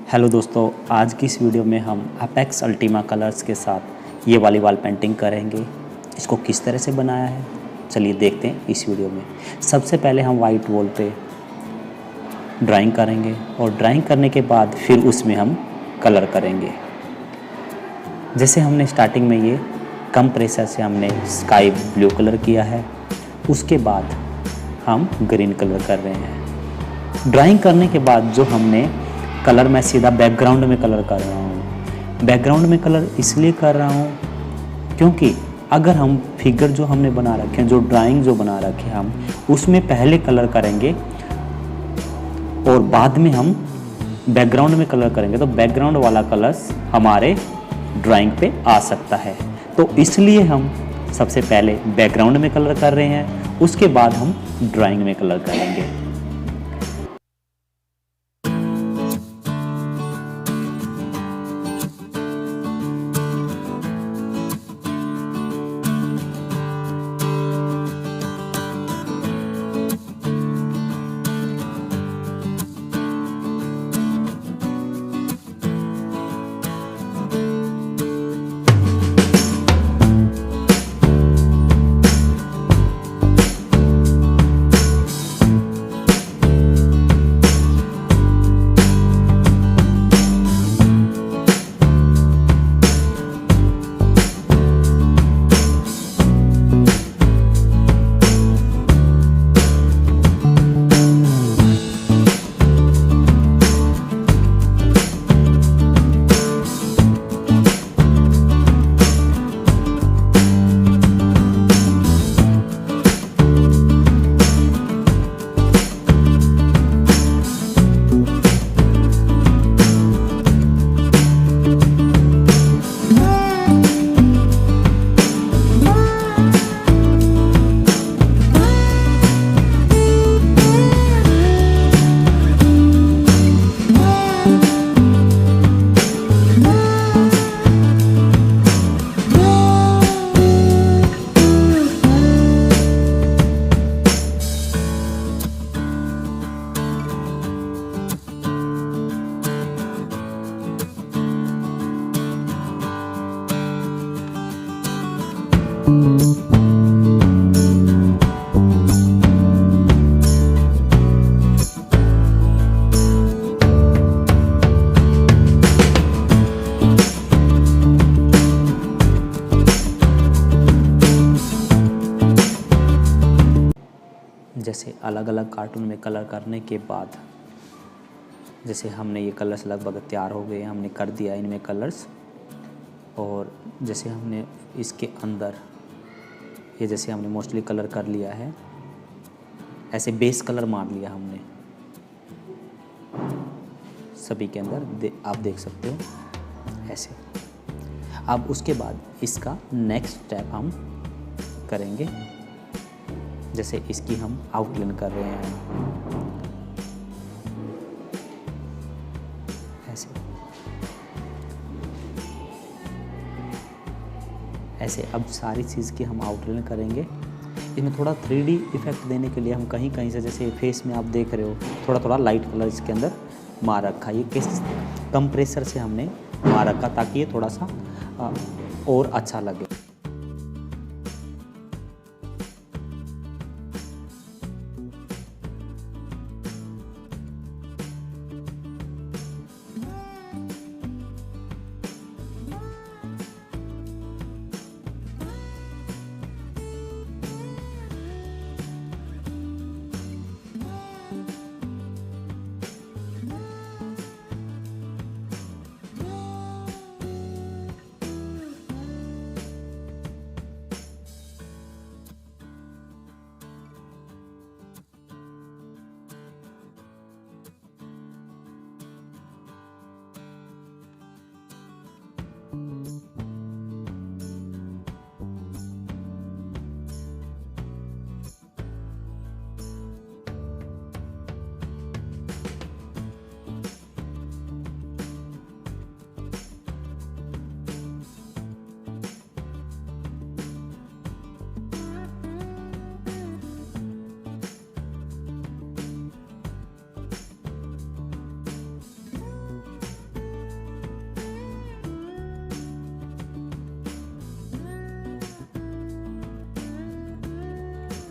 Hello दोस्तों, आज की इस वीडियो में हम अपेक्स अल्टीमा कलर्स के साथ ये वाली वॉल पेंटिंग करेंगे। इसको किस तरह से बनाया है चलिए देखते हैं इस वीडियो में। सबसे पहले हम वाइट वॉल पे ड्राइंग करेंगे और ड्राइंग करने के बाद फिर उसमें हम कलर करेंगे। जैसे हमने स्टार्टिंग में ये कम प्रेशर से हमने स्काई ब्लू कलर किया है, उसके बाद हम ग्रीन कलर कर रहे हैं। ड्राइंग करने के बाद जो हमने कलर मैं सीधा बैकग्राउंड में कलर कर रहा हूँ। बैकग्राउंड में कलर इसलिए कर रहा हूँ क्योंकि अगर हम फिगर जो हमने बना रखे हैं, जो ड्राइंग जो बना रखे हैं, हम उसमें पहले कलर करेंगे और बाद में हम बैकग्राउंड में कलर करेंगे तो बैकग्राउंड वाला कलर्स हमारे ड्राइंग पे आ सकता है। तो इसलिए हम सबसे पहले बैकग्राउंड में कलर कर रहे हैं, उसके बाद हम ड्राइंग में कलर करेंगे। जैसे अलग अलग कार्टून में कलर करने के बाद जैसे हमने ये कलर्स लगभग तैयार हो गए, हमने कर दिया इनमें कलर्स। और जैसे हमने इसके अंदर ये जैसे हमने मोस्टली कलर कर लिया है, ऐसे बेस कलर मार लिया हमने सभी के अंदर, आप देख सकते हो ऐसे। अब उसके बाद इसका नेक्स्ट स्टेप हम करेंगे। जैसे इसकी हम आउटलाइन कर रहे हैं ऐसे ऐसे। अब सारी चीज़ की हम आउटलाइन करेंगे। इसमें थोड़ा 3D इफेक्ट देने के लिए हम कहीं कहीं से, जैसे फेस में आप देख रहे हो, थोड़ा थोड़ा लाइट कलर इसके अंदर मार रखा है। ये किस कंप्रेसर से हमने मार रखा ताकि ये थोड़ा सा और अच्छा लगे।